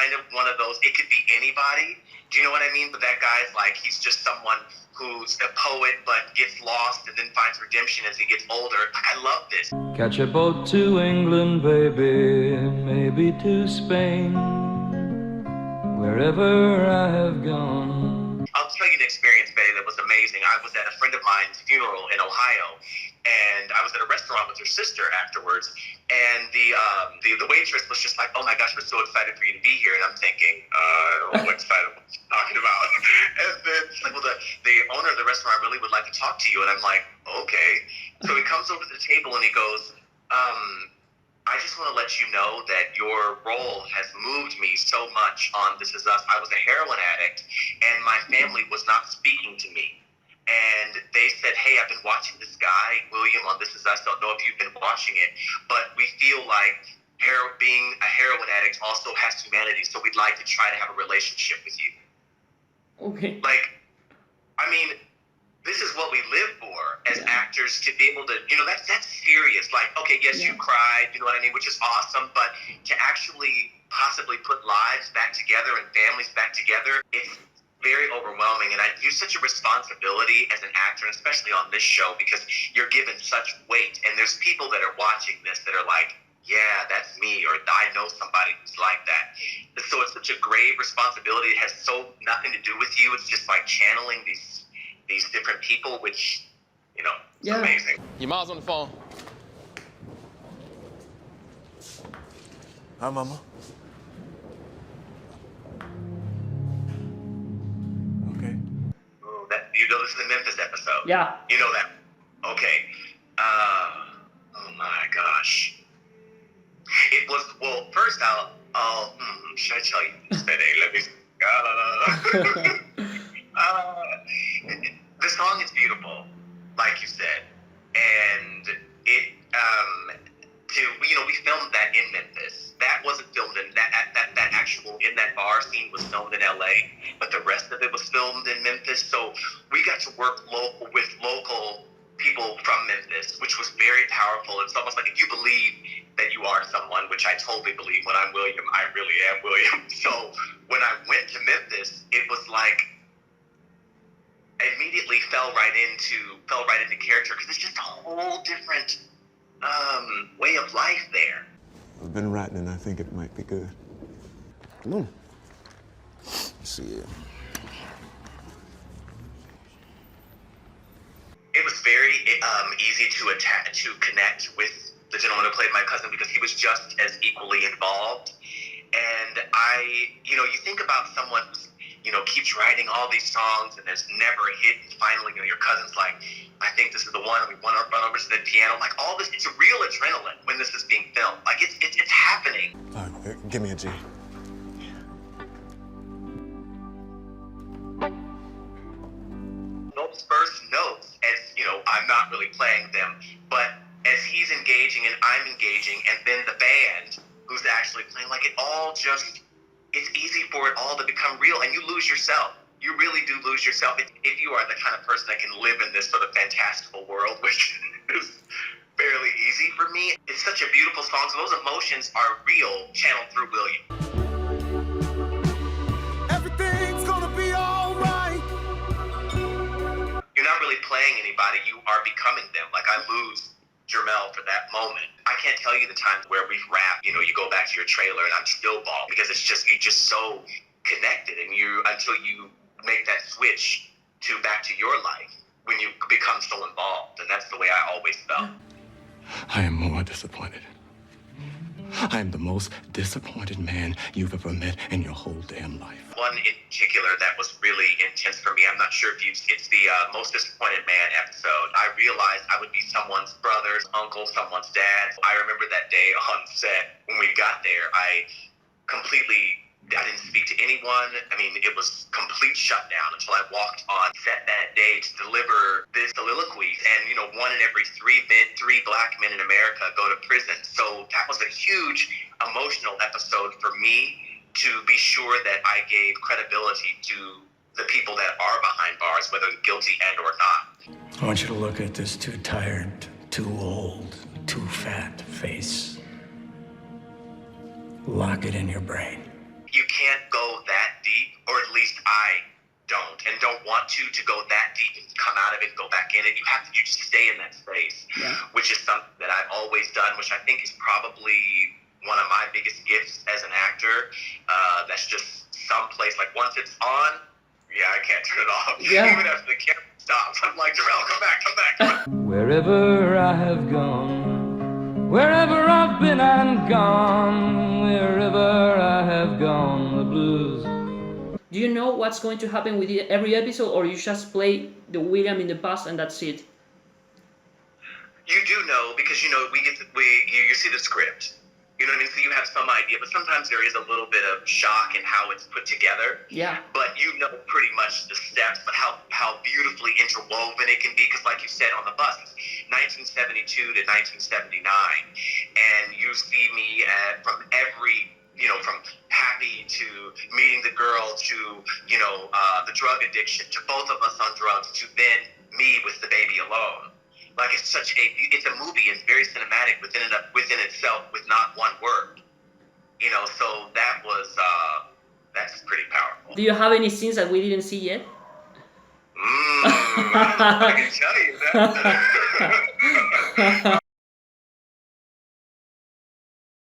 kind of one of those, it could be anybody. Do you know what I mean? But that guy's like, he's just someone who's a poet but gets lost and then finds redemption as he gets older. I love this. Catch a boat to England, baby, maybe to Spain, wherever I have gone. I'll tell you an experience, Betty, that was amazing. I was at a friend of mine's funeral in Ohio, and I was at a restaurant with her sister afterwards, and the waitress was just like, oh my gosh, we're so excited for you to be here. And I'm thinking, I don't know what excited what you're talking about. And then she's like, well, the owner of the restaurant really would like to talk to you. And I'm like, okay. So he comes over to the table and he goes, I just want to let you know that your role has moved me so much on This Is Us. I was a heroin addict, and my family was not speaking to me. And they said, hey, I've been watching this guy, William, on This Is Us. Don't know if you've been watching it, but we feel like being a heroin addict also has humanity, so we'd like to try to have a relationship with you. Okay. Like, I mean, this is what we live for as actors, to be able to, you know, that's serious. Like, okay, yes, you cried, you know what I mean, which is awesome, but to actually possibly put lives back together and families back together, it's very overwhelming. And you're such a responsibility as an actor, and especially on this show, because you're given such weight. And there's people that are watching this that are like, yeah, that's me, or I know somebody who's like that. So it's such a grave responsibility. It has nothing to do with you. It's just like channeling these different people, which, you know, it's amazing. Your mom's on the phone. Hi, Mama. Okay. Oh, you know this is the Memphis episode. Yeah. You know that. Okay. Oh my gosh. It was, well, first should I tell you this today? Let me the song is beautiful, like you said, and it we filmed that in Memphis. That wasn't filmed in that actual in that bar scene was filmed in LA, but the rest of it was filmed in Memphis. So we got to work with local people from Memphis, which was very powerful. It's almost like if you believe that you are someone, which I totally believe. When I'm William, I really am William. So when I went to Memphis, it was like I immediately fell right into character, because it's just a whole different way of life there. I've been writing and I think it might be good. Come on. Let's see it. It was very easy to connect with the gentleman who played my cousin, because he was just as equally involved. And you think about someone who's, keeps writing all these songs and there's never a hit, and finally, your cousin's like, I think this is the one, and we run over to the piano. Like, all this, it's a real adrenaline when this is being filmed. Like, it's happening. Give me a G. Those first notes, as, I'm not really playing them, but as he's engaging and I'm engaging, and then the band who's actually playing, like, it all just, it's easy for it all to become real, and you lose yourself. You really do lose yourself. If you are the kind of person that can live in this sort of fantastical world, which is fairly easy for me, it's such a beautiful song. So those emotions are real, channeled through William. Everything's gonna be all right. You're not really playing anybody. You are becoming them. Like, I lose Jermel for that moment. I can't tell you the times where we've rapped, you go back to your trailer and I'm still bawling, because you're just so connected, and until you make that switch back to your life, when you become so involved. And that's the way I always felt. I am more disappointed. I am the most disappointed man you've ever met in your whole damn life. One in particular that was really intense for me, I'm not sure if it's the Most Disappointed Man episode. I realized I would be someone's brother's uncle, someone's dad. I remember that day on set when we got there, I didn't speak to anyone. I mean, it was complete shutdown until I walked on set that day to deliver this soliloquy. And, 1 in every 3 black men in America go to prison. So that was a huge emotional episode for me, to be sure that I gave credibility to the people that are behind bars, whether guilty and or not. I want you to look at this too tired, too old, too fat face. Lock it in your brain. You can't don't want to go that deep and come out of it and go back in it. You just stay in that space, which is something that I've always done, which I think is probably one of my biggest gifts as an actor. That's just someplace, like once it's on, I can't turn it off. Even after the camera stops, I'm like, Jermel, come back. Wherever I have gone, wherever I've been and gone, wherever I have gone, the blues. Do you know what's going to happen with every episode, or you just play the William in the past and that's it? You do know, because you see the script. You know what I mean? So you have some idea, but sometimes there is a little bit of shock in how it's put together. Yeah. But you know pretty much the steps, but how beautifully interwoven it can be, because like you said on the bus, it's 1972 to 1979, and you see me from every, from happy to meeting the girl to, the drug addiction, to both of us on drugs, to then me with the baby alone. Like it's a movie. It's very cinematic within itself, with not one word. So that's pretty powerful. Do you have any scenes that we didn't see yet? I can tell you that.